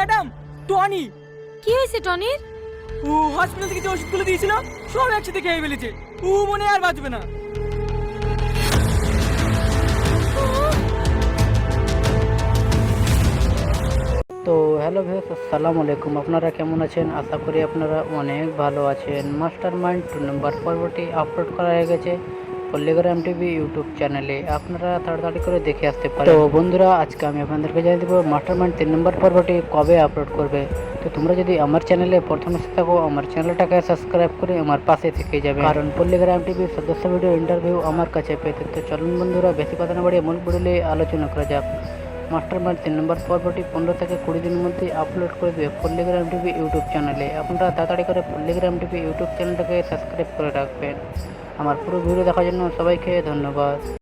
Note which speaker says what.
Speaker 1: Madam, Tony.
Speaker 2: কি হয়েছে টনির?
Speaker 1: ও hospital থেকে যে ওষুধগুলো দিয়েছিল সব একসাথে খেয়ে ফেলেছে। ও মনে হয় আর বাঁচবে না।
Speaker 3: তো হ্যালো ভিউয়ার্স, আসসালামু আলাইকুম। আপনারা কেমন আছেন? আশা করি আপনারা অনেক ভালো আছেন। মাস্টার মাইন্ড 2 নম্বর পর্বটি আপলোড করা হয়ে গেছে পল্লিগ্রাম টিভি ইউটিউব চ্যানেলে। আপনারা তাড়াতাড়ি করে দেখে আসতে পারেন। তো বন্ধুরা, আজকে আমি আপনাদেরকে জানিয়ে দেবো মাস্টার মাইন্ড 3 নম্বর পর্বটি কবে আপলোড করবে। তো তোমরা যদি আমার চ্যানেলে প্রথম এসে থাকো, আমার চ্যানেলটাকে সাবস্ক্রাইব করে আমার পাশে থেকে যাবে, কারণ পল্লিগ্রাম টিভির সদস্য ভিডিও ইন্টারভিউ আমার কাছে পেতে। তো চলুন বন্ধুরা, বেশি কথা না বাড়িয়ে মূল ভিডিও আলোচনা করা যাক। মাস্টার মাইন্ড 3 নম্বর পর্বটি 15 থেকে 20 দিনের মধ্যে আপলোড করে দেবে পল্লিগ্রাম টিভি ইউটিউব চ্যানেলে। আপনারা তাড়াতাড়ি করে পল্লিগ্রাম টিভি ইউটিউব চ্যানেলটাকে সাবস্ক্রাইব করে রাখবেন। আমার পুরো ভিডিও দেখার জন্য সবাইকে ধন্যবাদ।